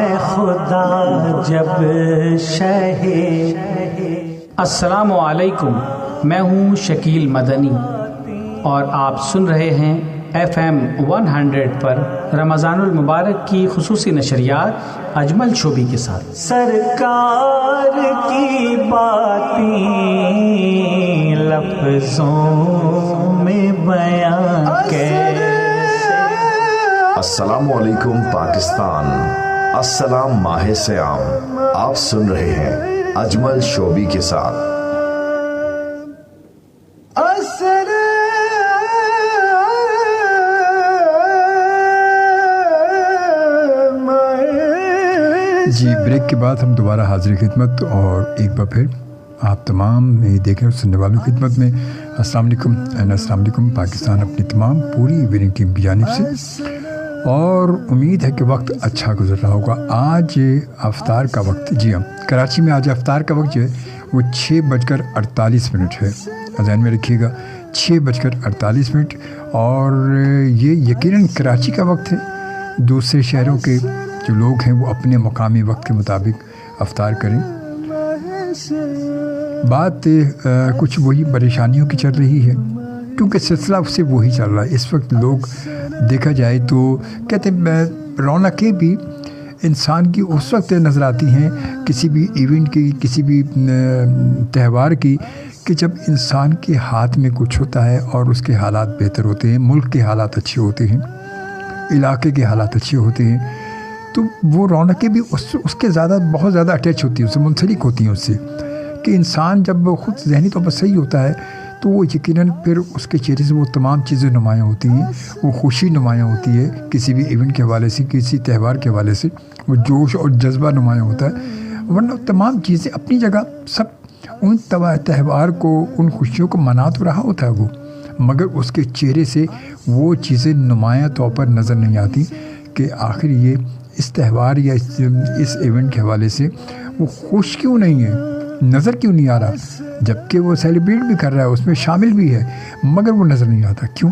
ہے خدا جب شہ. السلام علیکم، میں ہوں شکیل مدنی اور آپ سن رہے ہیں FM 100 پر رمضان المبارک کی خصوصی نشریات اجمل شوبی کے ساتھ. سرکار کی باتیں لفظوں میں بیان کیسے. السلام علیکم پاکستان، السلام ماہ سیام. آپ سن رہے ہیں اجمل شوبی کے ساتھ. جی، بریک کے بعد ہم دوبارہ حاضر خدمت اور ایک بار پھر آپ تمام دیکھنے اور سننے والوں کی خدمت میں السلام علیکم. السلام علیکم پاکستان، اپنی تمام پوری وننگ ٹیم کی جانب سے. اور امید ہے کہ وقت اچھا گزر رہا ہوگا. آج افطار کا وقت، جی ہاں، کراچی میں آج افطار کا وقت جو ہے وہ 6:48 ہے. ذہن میں رکھیے گا 6:48، اور یہ یقیناً کراچی کا وقت ہے. دوسرے شہروں کے جو لوگ ہیں وہ اپنے مقامی وقت کے مطابق افطار کریں. بات کچھ وہی پریشانیوں کی چل رہی ہے، کیونکہ سلسلہ اس سے وہی چل رہا ہے. اس وقت لوگ دیکھا جائے تو کہتے ہیں رونقیں بھی انسان کی اس وقت نظر آتی ہیں کسی بھی ایونٹ کی، کسی بھی تہوار کی، کہ جب انسان کے ہاتھ میں کچھ ہوتا ہے اور اس کے حالات بہتر ہوتے ہیں، ملک کے حالات اچھے ہوتے ہیں، علاقے کے حالات اچھے ہوتے ہیں، تو وہ رونقیں بھی اس کے بہت زیادہ اٹیچ ہوتی ہیں، اس سے منسلک ہوتی ہیں اس سے. کہ انسان جب خود ذہنی طور پر صحیح ہوتا ہے تو وہ یقیناً پھر اس کے چہرے سے وہ تمام چیزیں نمایاں ہوتی ہیں. وہ خوشی نمایاں ہوتی ہے کسی بھی ایونٹ کے حوالے سے، کسی تہوار کے حوالے سے، وہ جوش اور جذبہ نمایاں ہوتا ہے. ورنہ تمام چیزیں اپنی جگہ، سب ان تہوار کو، ان خوشیوں کو منا تو رہا ہوتا ہے وہ، مگر اس کے چہرے سے وہ چیزیں نمایاں طور پر نظر نہیں آتی کہ آخر یہ اس تہوار یا اس ایونٹ کے حوالے سے وہ خوش کیوں نہیں ہے، نظر کیوں نہیں آ رہا، جبکہ وہ سیلیبریٹ بھی کر رہا ہے، اس میں شامل بھی ہے، مگر وہ نظر نہیں آتا. کیوں؟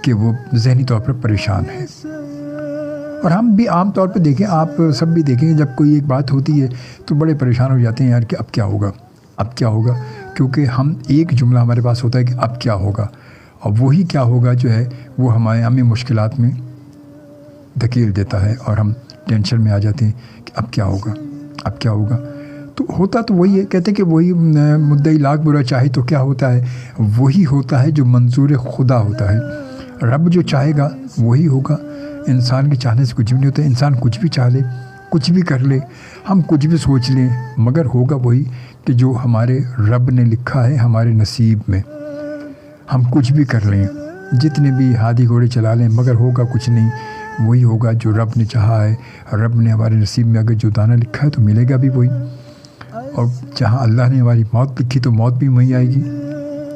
کہ وہ ذہنی طور پر پریشان ہے. اور ہم بھی عام طور پہ دیکھیں، آپ سب بھی دیکھیں، جب کوئی ایک بات ہوتی ہے تو بڑے پریشان ہو جاتے ہیں یار کہ اب کیا ہوگا، اب کیا ہوگا. کیونکہ ہم ایک جملہ ہمارے پاس ہوتا ہے کہ اب کیا ہوگا، اور وہی کیا ہوگا جو ہے وہ ہمیں مشکلات میں دھکیل دیتا ہے اور ہم ٹینشن میں آ جاتے ہیں کہ اب کیا ہوگا، اب کیا ہوگا. تو ہوتا تو وہی ہے، کہتے ہیں کہ وہی مدعی لاکھ برا چاہے تو کیا ہوتا ہے، وہی ہوتا ہے جو منظور خدا ہوتا ہے. رب جو چاہے گا وہی ہوگا. انسان کے چاہنے سے کچھ بھی نہیں ہوتا. انسان کچھ بھی چاہ لے، کچھ بھی کر لے، ہم کچھ بھی سوچ لیں، مگر ہوگا وہی کہ جو ہمارے رب نے لکھا ہے ہمارے نصیب میں. ہم کچھ بھی کر لیں، جتنے بھی ہاتھی گھوڑے چلا لیں، مگر ہوگا کچھ نہیں. وہی ہوگا جو رب نے چاہا ہے. رب نے ہمارے نصیب میں اگر جو دانہ لکھا ہے تو ملے گا بھی وہی. اور جہاں اللہ نے ہماری موت لکھی تو موت بھی وہیں آئے گی.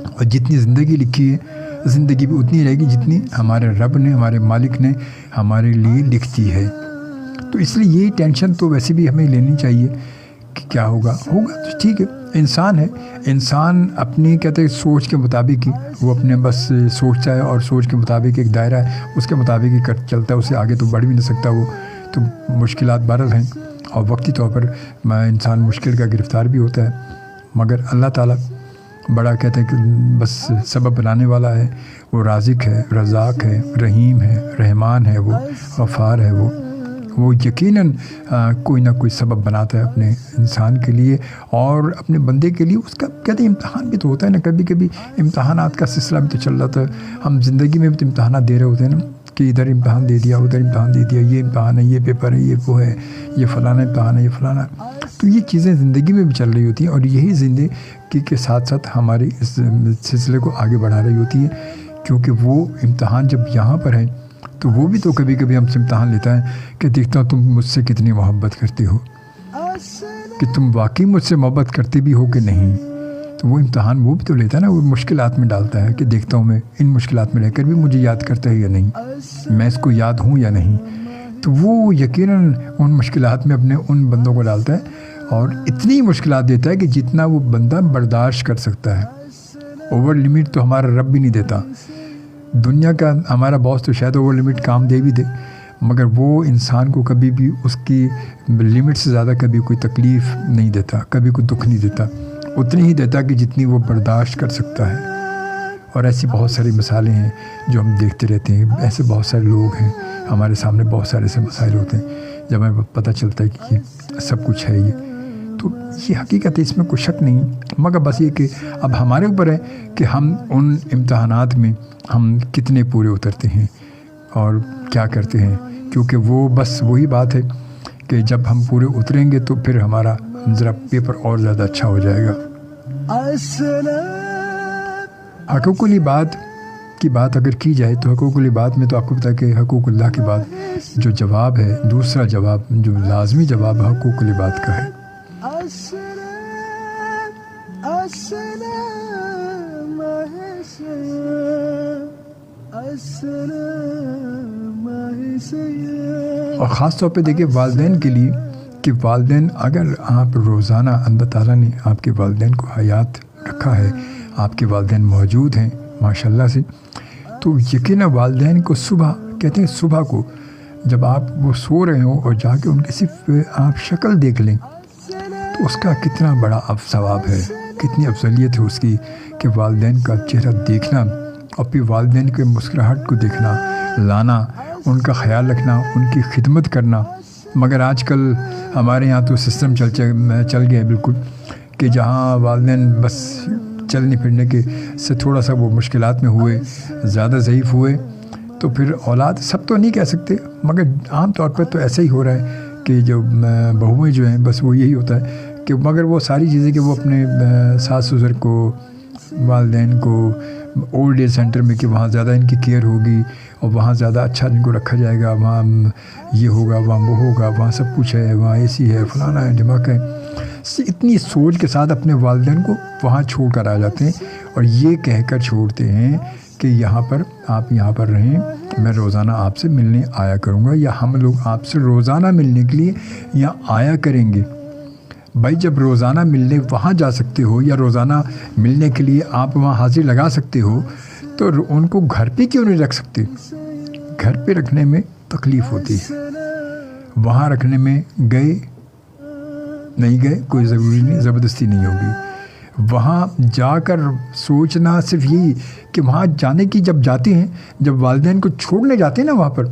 اور جتنی زندگی لکھی ہے زندگی بھی اتنی رہے گی جتنی ہمارے رب نے، ہمارے مالک نے ہمارے لیے لکھتی ہے. تو اس لیے یہ ٹینشن تو ویسے بھی ہمیں لینی چاہیے کہ کیا ہوگا. ہوگا تو ٹھیک ہے، انسان ہے، انسان اپنی کہتے ہیں سوچ کے مطابق ہی وہ اپنے بس سوچتا ہے، اور سوچ کے مطابق ایک دائرہ ہے اس کے مطابق ہی چلتا ہے، اس سے آگے تو بڑھ بھی نہیں سکتا وہ. تو مشکلات بہرحال ہیں، اور وقتی طور پر انسان مشکل کا گرفتار بھی ہوتا ہے، مگر اللہ تعالیٰ بڑا کہتے ہیں کہ بس سبب بنانے والا ہے. وہ رازق ہے، رزاق ہے، رحیم ہے، رحمان ہے، وہ غفار ہے. وہ یقیناً کوئی نہ کوئی سبب بناتا ہے اپنے انسان کے لیے اور اپنے بندے کے لیے. اس کا کہتے ہیں امتحان بھی تو ہوتا ہے نا، کبھی کبھی امتحانات کا سلسلہ بھی تو چل رہا تھا. ہم زندگی میں بھی تو امتحانات دے رہے ہوتے ہیں نا، کہ ادھر امتحان دے دیا، ادھر امتحان دے دیا، یہ امتحان ہے، یہ پیپر ہے، یہ وہ ہے، یہ فلانا امتحان ہے، یہ فلانا. تو یہ چیزیں زندگی میں بھی چل رہی ہوتی ہیں، اور یہی زندگی کے ساتھ ساتھ ہمارے اس سلسلے کو آگے بڑھا رہی ہوتی ہے. کیونکہ وہ امتحان جب یہاں پر ہے تو وہ بھی تو کبھی کبھی ہم سے امتحان لیتا ہے کہ دیکھتا ہوں تم مجھ سے کتنی محبت کرتے ہو، کہ تم واقعی مجھ سے محبت کرتے بھی ہو کہ نہیں. تو وہ امتحان وہ بھی تو لیتا ہے نا، وہ مشکلات میں ڈالتا ہے کہ دیکھتا ہوں میں ان مشکلات میں رہ کر بھی مجھے یاد کرتا ہے یا نہیں، میں اس کو یاد ہوں یا نہیں. تو وہ یقیناً ان مشکلات میں اپنے ان بندوں کو ڈالتا ہے، اور اتنی مشکلات دیتا ہے کہ جتنا وہ بندہ برداشت کر سکتا ہے. اوور لمٹ تو ہمارا رب بھی نہیں دیتا. دنیا کا ہمارا باس تو شاید اوور لمٹ کام دے بھی دے، مگر وہ انسان کو کبھی بھی اس کی لمٹ سے زیادہ کبھی کوئی تکلیف نہیں دیتا، کبھی کوئی دکھ نہیں دیتا، اتنی ہی دیتا کہ جتنی وہ برداشت کر سکتا ہے۔ اور ایسی بہت ساری مثالیں ہیں جو ہم دیکھتے رہتے ہیں، ایسے بہت سارے لوگ ہیں ہمارے سامنے، بہت سارے ایسے مسائل ہوتے ہیں جب ہمیں پتہ چلتا ہے کہ یہ سب کچھ ہے، تو یہ حقیقت ہے، اس میں کوئی شک نہیں، مگر بس یہ کہ اب ہمارے اوپر ہے کہ ہم ان امتحانات میں ہم کتنے پورے اترتے ہیں اور کیا کرتے ہیں، کیونکہ وہ بس وہی بات ہے کہ جب ہم پورے اتریں گے تو پھر ہمارا ذرا پیپر اور زیادہ اچھا ہو جائے گا۔ حقوق العباد کی بات اگر کی جائے تو حقوق العباد میں تو آپ کو پتہ ہے کہ حقوق اللہ کے بعد جو جواب ہے، دوسرا جواب جو لازمی جواب حقوق العباد کا ہے۔ اور خاص طور پہ دیکھیں والدین کے لیے کہ والدین اگر آپ روزانہ، اللہ تعالیٰ نے آپ کے والدین کو حیات رکھا ہے، آپ کے والدین موجود ہیں ماشاءاللہ سے، تو یقیناً والدین کو صبح کہتے ہیں صبح کو جب آپ وہ سو رہے ہوں اور جا کے ان کی صرف آپ شکل دیکھ لیں تو اس کا کتنا بڑا ثواب ہے، کتنی افضلیت ہے اس کی کہ والدین کا چہرہ دیکھنا اور پھر والدین کے مسکراہٹ کو دیکھنا، لانا، ان کا خیال رکھنا، ان کی خدمت کرنا۔ مگر آج کل ہمارے یہاں تو سسٹم چل گیا ہے بالکل کہ جہاں والدین بس چلنے پھرنے کے سے تھوڑا سا وہ مشکلات میں ہوئے، زیادہ ضعیف ہوئے، تو پھر اولاد سب تو نہیں کہہ سکتے مگر عام طور پر تو ایسا ہی ہو رہا ہے کہ جو بہویں جو ہیں بس وہ یہی ہوتا ہے کہ مگر وہ ساری چیزیں کہ وہ اپنے ساس سسر کو، والدین کو اولڈ ایج سینٹر میں کہ وہاں زیادہ ان کی کیئر ہوگی اور وہاں زیادہ اچھا ان کو رکھا جائے گا، وہاں یہ ہوگا، وہاں وہ ہوگا، وہاں سب کچھ ہے، وہاں اے سی ہے، فلانا ہے، ڈھماکہ ہے، اتنی سوچ کے ساتھ اپنے والدین کو وہاں چھوڑ کر آ جاتے ہیں اور یہ کہہ کر چھوڑتے ہیں کہ یہاں پر آپ یہاں پر رہیں، میں روزانہ آپ سے ملنے آیا کروں گا، یا ہم لوگ آپ سے روزانہ ملنے کے لیے یہاں آیا کریں گے۔ بھائی جب روزانہ ملنے وہاں جا سکتے ہو یا روزانہ ملنے کے لیے آپ وہاں حاضری لگا سکتے ہو تو ان کو گھر پہ کیوں نہیں رکھ سکتے؟ گھر پہ رکھنے میں تکلیف ہوتی ہے، وہاں رکھنے میں گئے نہیں گئے کوئی ضروری نہیں، زبردستی نہیں ہوگی۔ وہاں جا کر سوچنا صرف یہی کہ وہاں جانے کی جب جاتے ہیں، جب والدین کو چھوڑنے جاتے ہیں نا وہاں پر،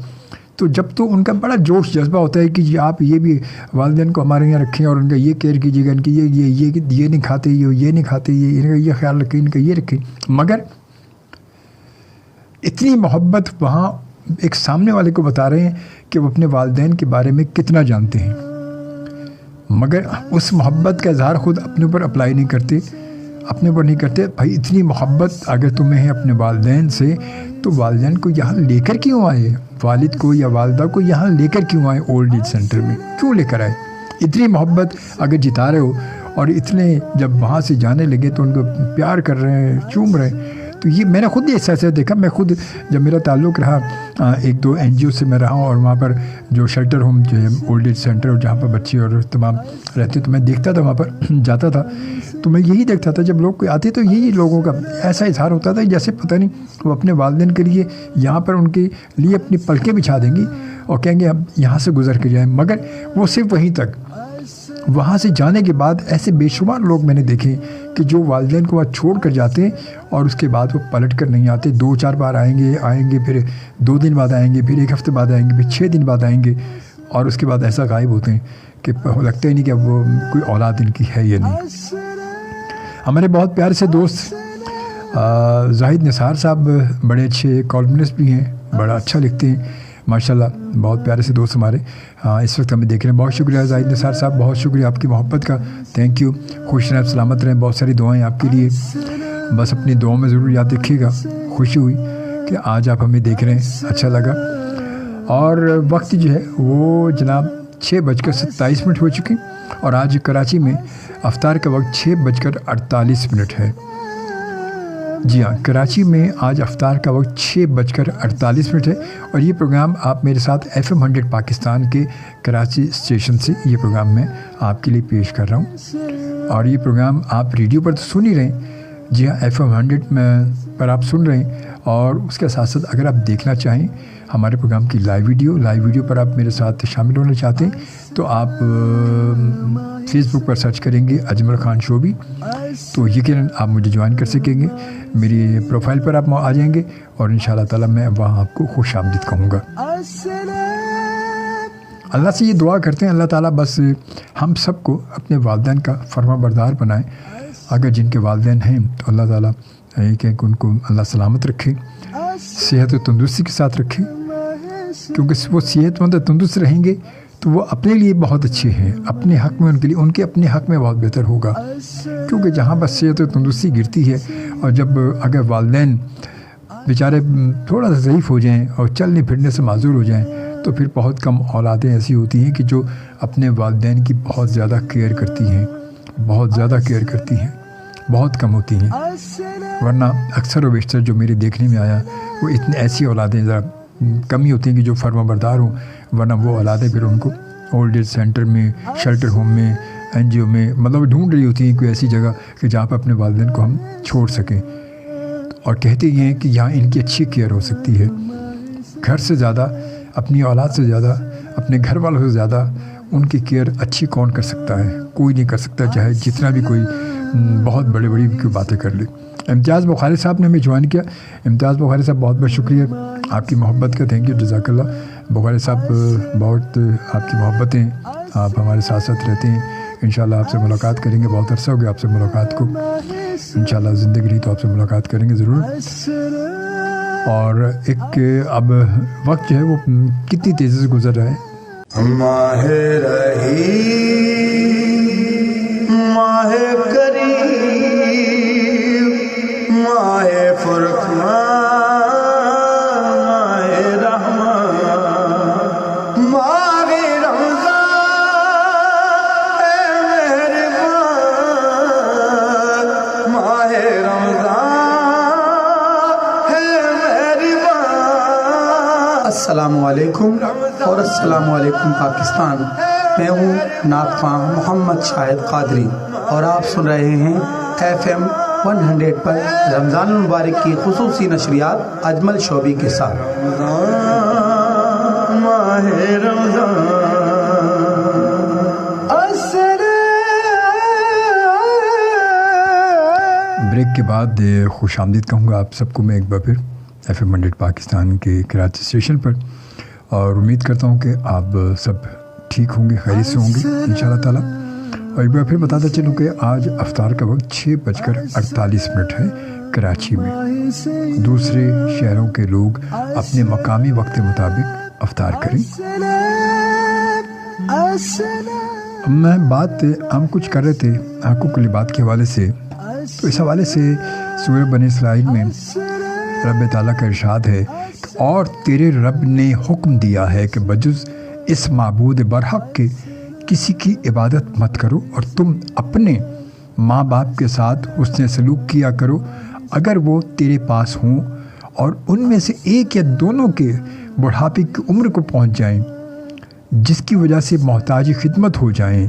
تو جب تو ان کا بڑا جوش جذبہ ہوتا ہے کہ آپ یہ بھی والدین کو ہمارے یہاں رکھیں اور ان کا یہ کیئر کیجیے گا، ان کی یہ نہیں کھاتے، یہ نہیں کھاتے، ان کا یہ خیال رکھیں، ان کا یہ رکھیں، مگر اتنی محبت وہاں ایک سامنے والے کو بتا رہے ہیں کہ وہ اپنے والدین کے بارے میں کتنا جانتے ہیں، مگر اس محبت کا اظہار خود اپنے اوپر اپلائی نہیں کرتے، اپنے اوپر نہیں کرتے۔ بھائی اتنی محبت اگر تمہیں ہے اپنے والدین سے تو والدین کو یہاں لے کر کیوں آئے؟ والد کو یا والدہ کو یہاں لے کر کیوں آئے؟ اولڈ ایج سینٹر میں کیوں لے کر آئے؟ اتنی محبت اگر جتا رہے ہو اور اتنے جب وہاں سے جانے لگے تو ان کو پیار کر رہے ہیں، چوم رہے ہیں، تو یہ میں نے خود یہ ایسا دیکھا۔ میں خود جب میرا تعلق رہا ایک دو این جی او سے میں رہا ہوں اور وہاں پر جو شیلٹر ہوم جو ہے اولڈ ایج سینٹر جہاں پر بچے اور تمام رہتے تو میں دیکھتا تھا، وہاں پر جاتا تھا تو میں یہی دیکھتا تھا جب لوگ کوئی آتے تو یہی لوگوں کا ایسا اظہار ہوتا تھا جیسے پتہ نہیں وہ اپنے والدین کے لیے یہاں پر ان کے لیے اپنی پلکیں بچھا دیں گی اور کہیں گے ہم یہاں سے گزر کے جائیں، مگر وہ صرف وہیں تک۔ وہاں سے جانے کے بعد ایسے بے شمار لوگ میں نے دیکھے کہ جو والدین کو وہاں چھوڑ کر جاتے ہیں اور اس کے بعد وہ پلٹ کر نہیں آتے، 2-4 بار آئیں گے، پھر 2 دن بعد آئیں گے، پھر 1 ہفتے بعد آئیں گے، پھر 6 دن بعد آئیں گے اور اس کے بعد ایسا غائب ہوتے ہیں کہ لگتا ہی نہیں کہ اب وہ کوئی اولاد ان کی ہے یا نہیں۔ ہمارے بہت پیارے سے دوست زاہد نثار صاحب بڑے اچھے کالمنسٹ بھی ہیں، بڑا اچھا لکھتے ہیں ماشاءاللہ، بہت پیارے سے دوست ہمارے اس وقت ہمیں دیکھ رہے ہیں۔ بہت شکریہ زاہد نثار صاحب، بہت شکریہ آپ کی محبت کا، تھینک یو، خوش رہیں، سلامت رہیں، بہت ساری دعائیں آپ کے لیے، بس اپنی دعاؤں میں ضرور یاد رکھیے گا۔ خوشی ہوئی کہ آج آپ ہمیں دیکھ رہے ہیں، اچھا لگا۔ اور وقت جو ہے وہ جناب 6:27 ہو چکے اور آج کراچی میں افطار کا وقت 6:48 ہے۔ جی ہاں، کراچی میں آج افطار کا وقت 6:48 ہے اور یہ پروگرام آپ میرے ساتھ FM 100 پاکستان کے کراچی اسٹیشن سے یہ پروگرام میں آپ کے لیے پیش کر رہا ہوں اور یہ پروگرام آپ ریڈیو پر تو سن ہی رہے ہیں، جی ہاں FM 100 میں پر آپ سن رہے ہیں اور اس کے ساتھ ساتھ اگر آپ دیکھنا چاہیں ہمارے پروگرام کی لائیو ویڈیو پر آپ میرے ساتھ شامل ہونا چاہتے ہیں تو آپ فیس بک پر سرچ کریں گے اجمل خان شوبی، تو یقیناً آپ مجھے جوائن کر سکیں گے، میری پروفائل پر آپ آ جائیں گے اور انشاءاللہ تعالی میں وہاں آپ کو خوش آمدید کہوں گا۔ اللہ سے یہ دعا کرتے ہیں اللہ تعالیٰ بس ہم سب کو اپنے والدین کا فرما بردار بنائے، اگر جن کے والدین ہیں تو اللہ تعالیٰ یہ کہ ان کو اللہ سلامت رکھے، صحت و تندرستی کے ساتھ رکھے، کیونکہ وہ صحت مند تندرست رہیں گے تو وہ اپنے لیے بہت اچھے ہیں، اپنے حق میں ان کے اپنے حق میں بہت بہتر ہوگا، کیونکہ جہاں بس صحت و تندرستی گرتی ہے اور جب اگر والدین بیچارے تھوڑا سا ضعیف ہو جائیں اور چلنے پھرنے سے معذور ہو جائیں تو پھر بہت کم اولادیں ایسی ہوتی ہیں کہ جو اپنے والدین کی بہت زیادہ کیئر کرتی ہیں، بہت کم ہوتی ہیں، ورنہ اکثر و بیشتر جو میرے دیکھنے میں آیا وہ اتنی ایسی اولادیں ذرا کم ہی ہوتی ہیں کہ جو فرما بردار ہوں، ورنہ وہ اولادیں پھر ان کو اولڈ ایج سینٹر میں، شیلٹر ہوم میں، NGO میں مطلب ڈھونڈ رہی ہوتی ہیں کوئی ایسی جگہ کہ جہاں پہ اپنے والدین کو ہم چھوڑ سکیں، اور کہتے یہ ہیں کہ یہاں ان کی اچھی کیئر ہو سکتی ہے۔ گھر سے زیادہ، اپنی اولاد سے زیادہ، اپنے گھر والوں سے زیادہ ان کی کیئر اچھی کون کر سکتا ہے؟ کوئی نہیں کر سکتا، چاہے جتنا بھی کوئی بہت بڑی کوئی باتیں کر لے۔ امتیاز بخاری صاحب نے ہمیں جوائن کیا، امتیاز بخاری صاحب بہت بہت شکریہ آپ کی محبت کا، تھینک یو، جزاک اللہ بخاری صاحب، بہت آپ کی محبتیں، آپ ہمارے ساتھ ساتھ رہتے ہیں، انشاءاللہ آپ سے ملاقات کریں گے، بہت عرصہ ہو گیا آپ سے ملاقات کو، انشاءاللہ زندگی رہی تو آپ سے ملاقات کریں گے ضرور۔ اور ایک اب وقت جو ہے وہ کتنی تیزی سے گزر رہا ہے، ماہ رہی ماہ کریم ماہ فرقان ماہ رحمان ماہ رمضان اے مہربان ماہ رمضان ہے مہربان۔ السلام علیکم اور السلام علیکم پاکستان، میں ہوں نعت خواں محمد شاہد قادری اور آپ سن رہے ہیں FM 100 پر رمضان المبارک کی خصوصی نشریات اجمل شوبی کے ساتھ۔ ماہ رمضان بریک کے بعد خوش آمدید کہوں گا آپ سب کو میں ایک بار پھر FM 100 پاکستان کے کراچی اسٹیشن پر، اور امید کرتا ہوں کہ آپ سب ٹھیک ہوں گے، خیریت سے ہوں گے انشاءاللہ تعالیٰ۔ اور ایک بار پھر بتاتا چلوں کہ آج افطار کا وقت 6:48 ہے کراچی میں، دوسرے شہروں کے لوگ اپنے مقامی وقت کے مطابق افطار کریں۔ میں بات ہم کچھ کر رہے تھے حقوق العباد کے حوالے سے، تو اس حوالے سے سورہ بنی اسرائیل میں رب تعالیٰ کا ارشاد ہے کہ اور تیرے رب نے حکم دیا ہے کہ بجز اس معبود برحق کے کسی کی عبادت مت کرو، اور تم اپنے ماں باپ کے ساتھ حسن سلوک کیا کرو اگر وہ تیرے پاس ہوں اور ان میں سے ایک یا دونوں کے بڑھاپے کی عمر کو پہنچ جائیں جس کی وجہ سے محتاجی خدمت ہو جائیں،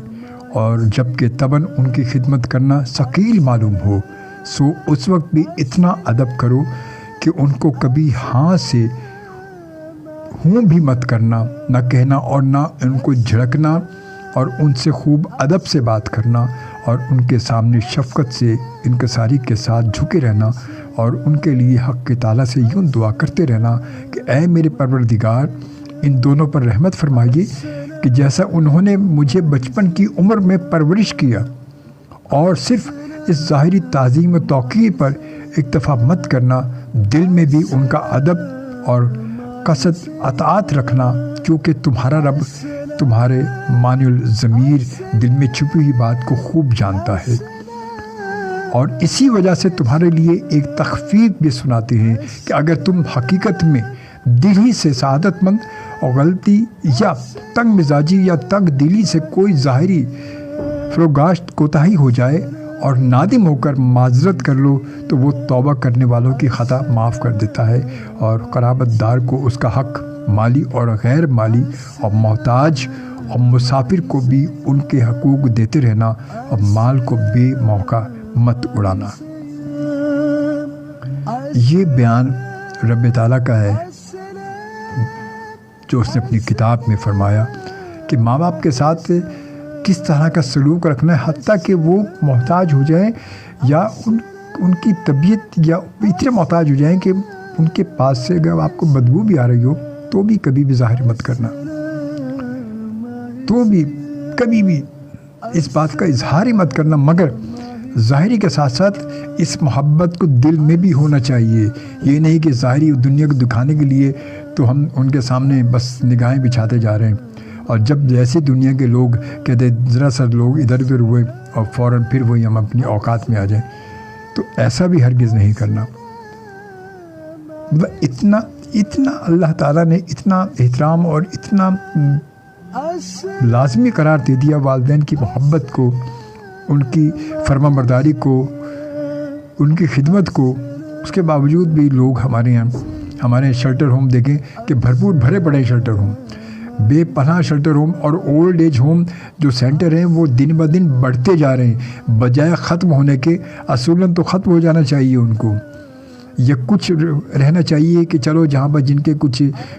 اور جب کہ تباً ان کی خدمت کرنا ثقیل معلوم ہو، سو اس وقت بھی اتنا ادب کرو کہ ان کو کبھی ہاں سے ہوں بھی مت کرنا، نہ کہنا اور نہ ان کو جھڑکنا، اور ان سے خوب ادب سے بات کرنا، اور ان کے سامنے شفقت سے انکساری کے ساتھ جھکے رہنا، اور ان کے لیے حق کے تعالیٰ سے یوں دعا کرتے رہنا کہ اے میرے پروردگار ان دونوں پر رحمت فرمائیے کہ جیسا انہوں نے مجھے بچپن کی عمر میں پرورش کیا، اور صرف اس ظاہری تعظیم و توقیر پر اکتفا مت کرنا، دل میں بھی ان کا ادب اور قصد اطاعت رکھنا، کیونکہ تمہارا رب تمہارے مانی الضمیر دل میں چھپی ہوئی بات کو خوب جانتا ہے، اور اسی وجہ سے تمہارے لیے ایک تخفیف بھی سناتے ہیں کہ اگر تم حقیقت میں دل ہی سے سعادت مند اور غلطی یا تنگ مزاجی یا تنگ دلی سے کوئی ظاہری فروگاشت کوتاہی ہو جائے اور نادم ہو کر معذرت کر لو تو وہ توبہ کرنے والوں کی خطا معاف کر دیتا ہے، اور قرابت دار کو اس کا حق، مالی اور غیر مالی، اور محتاج اور مسافر کو بھی ان کے حقوق دیتے رہنا، اور مال کو بے موقع مت اڑانا۔ یہ بیان رب تعالیٰ کا ہے جو اس نے اپنی کتاب میں فرمایا کہ ماں باپ کے ساتھ کس طرح کا سلوک رکھنا ہے، حتیٰ کہ وہ محتاج ہو جائیں یا ان کی طبیعت یا اتنے محتاج ہو جائیں کہ ان کے پاس سے اگر آپ کو بدبو بھی آ رہی ہو تو بھی کبھی بھی ظاہر مت کرنا، تو بھی کبھی بھی اس بات کا اظہار ہی مت کرنا، مگر ظاہری کے ساتھ ساتھ اس محبت کو دل میں بھی ہونا چاہیے۔ یہ نہیں کہ ظاہری دنیا کو دکھانے کے لیے تو ہم ان کے سامنے بس نگاہیں بچھاتے جا رہے ہیں، اور جب جیسے دنیا کے لوگ کہتے ذرا سا لوگ ادھر ادھر ہوئے اور فوراً پھر وہی ہم اپنی اوقات میں آ جائیں، تو ایسا بھی ہرگز نہیں کرنا۔ اتنا اللہ تعالیٰ نے اتنا احترام اور اتنا لازمی قرار دے دیا والدین کی محبت کو، ان کی فرما برداری کو، ان کی خدمت کو، اس کے باوجود بھی لوگ ہمارے شیلٹر ہوم دیکھیں کہ بھرپور بھرے پڑے شیلٹر ہوم، بے پناہ شیلٹر ہوم اور اولڈ ایج ہوم جو سینٹر ہیں وہ دن بہ دن بڑھتے جا رہے ہیں، بجائے ختم ہونے کے اصولاً تو ختم ہو جانا چاہیے ان کو، یا کچھ رہنا چاہیے کہ چلو جہاں پر جن کے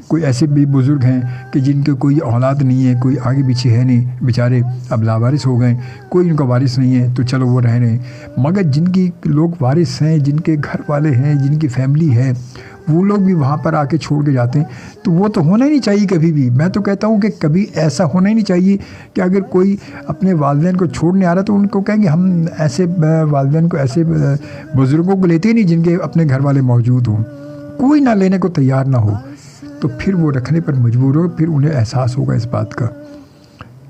کوئی ایسے بھی بزرگ ہیں کہ جن کے کوئی اولاد نہیں ہے، کوئی آگے پیچھے ہے نہیں، بیچارے اب لاوارث ہو گئے، کوئی ان کا وارث نہیں ہے تو چلو وہ رہ رہے ہیں، مگر جن کی لوگ وارث ہیں، جن کے گھر والے ہیں، جن کی فیملی ہے، وہ لوگ بھی وہاں پر آ کے چھوڑ کے جاتے ہیں، تو وہ تو ہونا ہی نہیں چاہیے کبھی بھی۔ میں تو کہتا ہوں کہ کبھی ایسا ہونا ہی نہیں چاہیے کہ اگر کوئی اپنے والدین کو چھوڑنے آ رہا تو ان کو کہیں گے ہم ایسے والدین کو، ایسے بزرگوں کو لیتے ہی نہیں جن کے اپنے گھر والے موجود ہوں، کوئی نہ لینے کو تیار نہ ہو، تو پھر وہ رکھنے پر مجبور ہو، پھر انہیں احساس ہوگا اس بات کا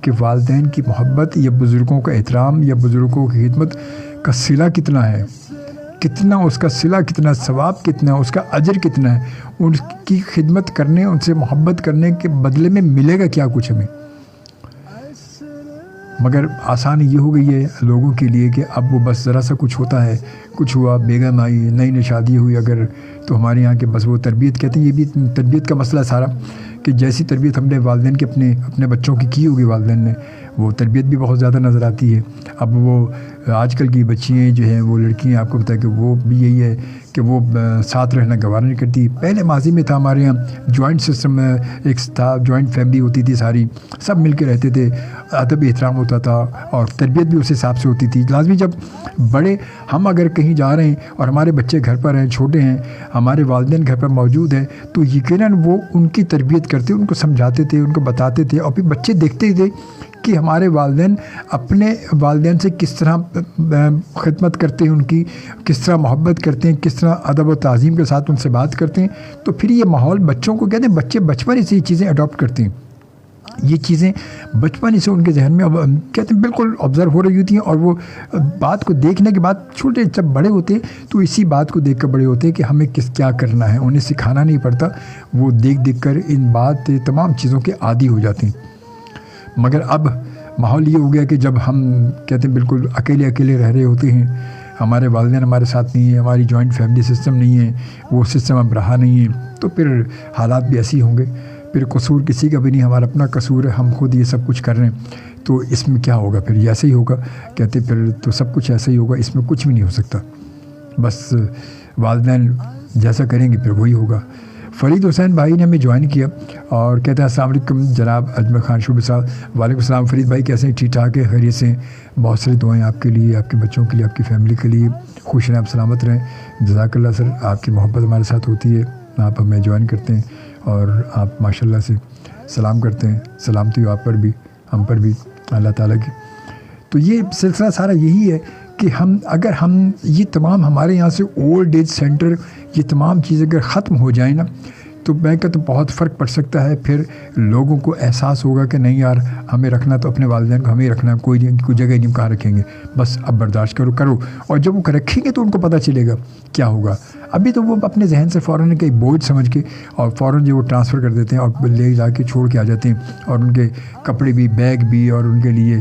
کہ والدین کی محبت یا بزرگوں کا احترام یا بزرگوں کی خدمت کا صلہ کتنا ہے، کتنا اس کا صلہ، کتنا ثواب کتنا ہے، اس کا اجر کتنا ہے، ان کی خدمت کرنے، ان سے محبت کرنے کے بدلے میں ملے گا کیا کچھ ہمیں۔ مگر آسانی یہ ہو گئی ہے لوگوں کے لیے کہ اب وہ بس ذرا سا کچھ ہوتا ہے، کچھ ہوا، بیگم آئی، نئی شادی ہوئی اگر، تو ہمارے یہاں کے بس وہ تربیت کہتے ہیں، یہ بھی تربیت کا مسئلہ سارا، کہ جیسی تربیت ہم نے والدین کی اپنے بچوں کی ہوگی والدین نے، وہ تربیت بھی بہت زیادہ نظر آتی ہے۔ اب وہ آج کل کی بچیاں جو ہیں، وہ لڑکیاں، آپ کو پتہ ہے کہ وہ بھی یہی ہے کہ وہ ساتھ رہنا گوارا نہیں کرتی۔ پہلے ماضی میں تھا ہمارے یہاں جوائنٹ سسٹم، ایک تھا، جوائنٹ فیملی ہوتی تھی، ساری سب مل کے رہتے تھے، ادب احترام ہوتا تھا اور تربیت بھی اس حساب سے ہوتی تھی۔ لازمی جب بڑے ہم اگر کہیں جا رہے ہیں اور ہمارے بچے گھر پر ہیں، چھوٹے ہیں، ہمارے والدین گھر پر موجود ہیں، تو یقیناً وہ ان کی تربیت کرتے، ان کو سمجھاتے تھے، ان کو بتاتے تھے، اور پھر بچے دیکھتے تھے کہ ہمارے والدین اپنے والدین سے کس طرح خدمت کرتے ہیں، ان کی کس طرح محبت کرتے ہیں، کس طرح ادب و تعظیم کے ساتھ ان سے بات کرتے ہیں، تو پھر یہ ماحول بچوں کو کہتے ہیں، بچے بچپن سے یہ چیزیں اڈاپٹ کرتے ہیں، یہ چیزیں بچپن سے ان کے ذہن میں کہتے ہیں بالکل آبزرو ہو رہی ہوتی ہیں، اور وہ بات کو دیکھنے کے بعد چھوٹے جب بڑے ہوتے ہیں تو اسی بات کو دیکھ کر بڑے ہوتے ہیں کہ ہمیں کیا کرنا ہے، انہیں سکھانا نہیں پڑتا، وہ دیکھ کر ان تمام چیزوں کے عادی ہو جاتے ہیں۔ مگر اب ماحول یہ ہو گیا کہ جب ہم کہتے ہیں بالکل اکیلے رہ رہے ہوتے ہیں، ہمارے والدین ہمارے ساتھ نہیں ہیں، ہماری جوائنٹ فیملی سسٹم نہیں ہے، وہ سسٹم اب رہا نہیں ہے، تو پھر حالات بھی ایسے ہی ہوں گے، پھر قصور کسی کا بھی نہیں، ہمارا اپنا قصور ہے، ہم خود یہ سب کچھ کر رہے ہیں، تو اس میں کیا ہوگا؟ پھر یہ ایسے ہی ہوگا، کہتے پھر تو سب کچھ ایسا ہی ہوگا، اس میں کچھ بھی نہیں ہو سکتا، بس والدین جیسا کریں گے پھر وہی ہوگا۔ فرید حسین بھائی نے ہمیں جوائن کیا اور کہتے ہیں السلام علیکم جناب اجمل خان شعبہ صاحب۔ وعلیکم السلام فرید بھائی، کیسے ہیں؟ ٹھیک ٹھاک ہے، خیریت سے ہیں؟ بہت ساری دعائیں آپ کے لیے، آپ کے بچوں کے لیے، آپ کی فیملی کے لیے، خوش رہیں، آپ سلامت رہیں، جزاک اللہ سر، آپ کی محبت ہمارے ساتھ ہوتی ہے، آپ ہمیں جوائن کرتے ہیں اور آپ ماشاءاللہ سے سلام کرتے ہیں، سلامتی ہو آپ پر بھی، ہم پر بھی اللہ تعالیٰ کی۔ تو یہ سلسلہ سارا یہی ہے کہ اگر ہم یہ تمام ہمارے یہاں سے اولڈ ایج سینٹر، یہ تمام چیزیں اگر ختم ہو جائیں نا، تو میں کہتا ہوں بہت فرق پڑ سکتا ہے، پھر لوگوں کو احساس ہوگا کہ نہیں یار، ہمیں رکھنا تو اپنے والدین کو ہمیں رکھنا، کوئی جگہ نہیں کہاں رکھیں گے، بس اب برداشت کرو، اور جب وہ رکھیں گے تو ان کو پتہ چلے گا کیا ہوگا۔ ابھی تو وہ اپنے ذہن سے فوراً ایک بوجھ سمجھ کے اور فوراً جو وہ ٹرانسفر کر دیتے ہیں اور لے جا کے چھوڑ کے آ جاتے ہیں، اور ان کے کپڑے بھی، بیگ بھی، اور ان کے لیے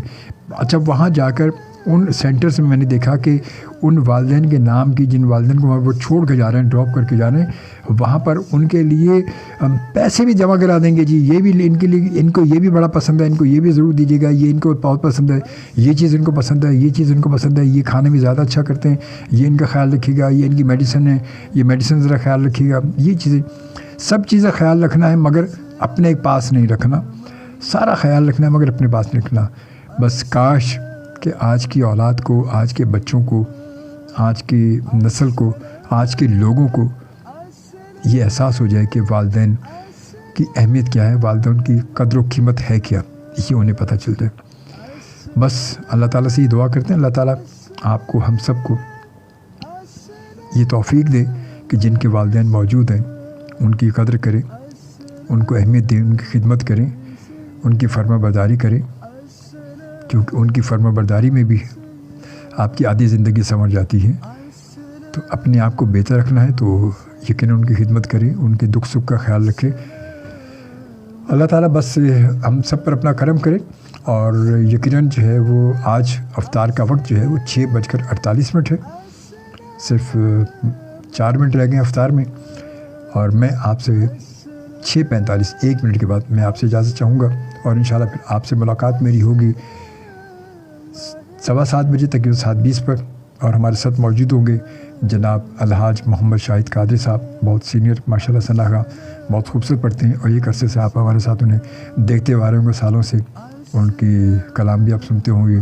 اچھا وہاں جا کر ان سینٹرز میں نے دیکھا کہ ان والدین کے نام کی، جن والدین کو وہ چھوڑ کے جا رہے ہیں، ڈراپ کر کے جا رہے ہیں، وہاں پر ان کے لیے ہم پیسے بھی جمع کرا دیں گے، جی یہ بھی ان کے لیے، ان کو یہ بھی بڑا پسند ہے، ان کو یہ بھی ضرور دیجیے گا، یہ ان کو بہت پسند ہے، یہ چیز ان کو پسند ہے، یہ چیز ان کو پسند ہے، یہ کھانے میں زیادہ اچھا کرتے ہیں، یہ ان کا خیال رکھیے گا، یہ ان کی میڈیسن ہے، یہ میڈیسن ذرا خیال رکھیے گا، یہ چیزیں سب چیزیں خیال رکھنا ہے، مگر اپنے پاس نہیں رکھنا، سارا خیال رکھنا ہے مگر اپنے پاس نہیں رکھنا۔ بس کاش کہ آج کی اولاد کو، آج کے بچوں کو، آج کی نسل کو، آج کے لوگوں کو یہ احساس ہو جائے کہ والدین کی اہمیت کیا ہے، والدین کی قدر و قیمت ہے کیا، یہ انہیں پتہ چل جائے۔ بس اللہ تعالیٰ سے یہ دعا کرتے ہیں، اللہ تعالیٰ آپ کو، ہم سب کو یہ توفیق دے کہ جن کے والدین موجود ہیں ان کی قدر کریں، ان کو اہمیت دیں، ان کی خدمت کریں، ان کی فرما برداری کریں، کیونکہ ان کی فرما برداری میں بھی آپ کی آدھی زندگی سنور جاتی ہے۔ تو اپنے آپ کو بہتر رکھنا ہے تو یقیناً ان کی خدمت کریں، ان کے دکھ سکھ کا خیال رکھیں۔ اللہ تعالیٰ بس ہم سب پر اپنا کرم کرے، اور یقیناً جو ہے وہ آج افطار کا وقت جو ہے وہ 6:48 ہے، صرف 4 منٹ رہ گئے ہیں افطار میں، اور میں آپ سے 6:45 1 منٹ کے بعد میں آپ سے اجازت چاہوں گا، اور انشاءاللہ پھر آپ سے ملاقات میری ہوگی 7:15 بجے تقریباً 7:20 پر، اور ہمارے ساتھ موجود ہوں گے جناب الحاج محمد شاہد قادری صاحب، بہت سینئر ماشاءاللہ سناخا، بہت خوبصورت پڑھتے ہیں، اور ایک عرصے سے آپ ہمارے ساتھ انہیں دیکھتے ہوئے آ رہے ہوں گے سالوں سے، ان کی کلام بھی آپ سنتے ہوں گے،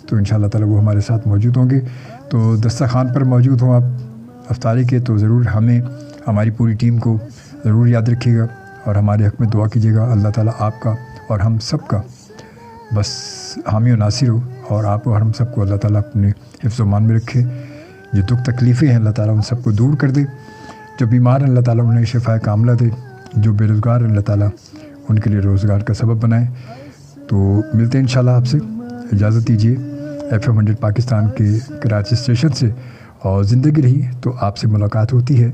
تو انشاءاللہ تعالیٰ وہ ہمارے ساتھ موجود ہوں گے۔ تو دسترخوان پر موجود ہوں آپ افطاری کے، تو ضرور ہمیں، ہماری پوری ٹیم کو ضرور یاد رکھیے گا، اور ہمارے حق میں دعا کیجیے گا، اللہ تعالیٰ آپ کا اور ہم سب کا بس حامی و ناصر ہو، اور آپ اور ہم سب کو اللہ تعالیٰ اپنے حفظ و امان میں رکھے۔ جو دکھ تکلیفیں ہیں اللہ تعالیٰ ان سب کو دور کر دے، جو بیمار ہیں اللہ تعالیٰ انہیں شفا کاملہ دے، جو بے روزگار ہیں اللہ تعالیٰ ان کے لیے روزگار کا سبب بنائے۔ تو ملتے ہیں انشاءاللہ آپ سے، اجازت دیجیے FM 100 پاکستان کے کراچی اسٹیشن سے، اور زندگی رہی تو آپ سے ملاقات ہوتی ہے۔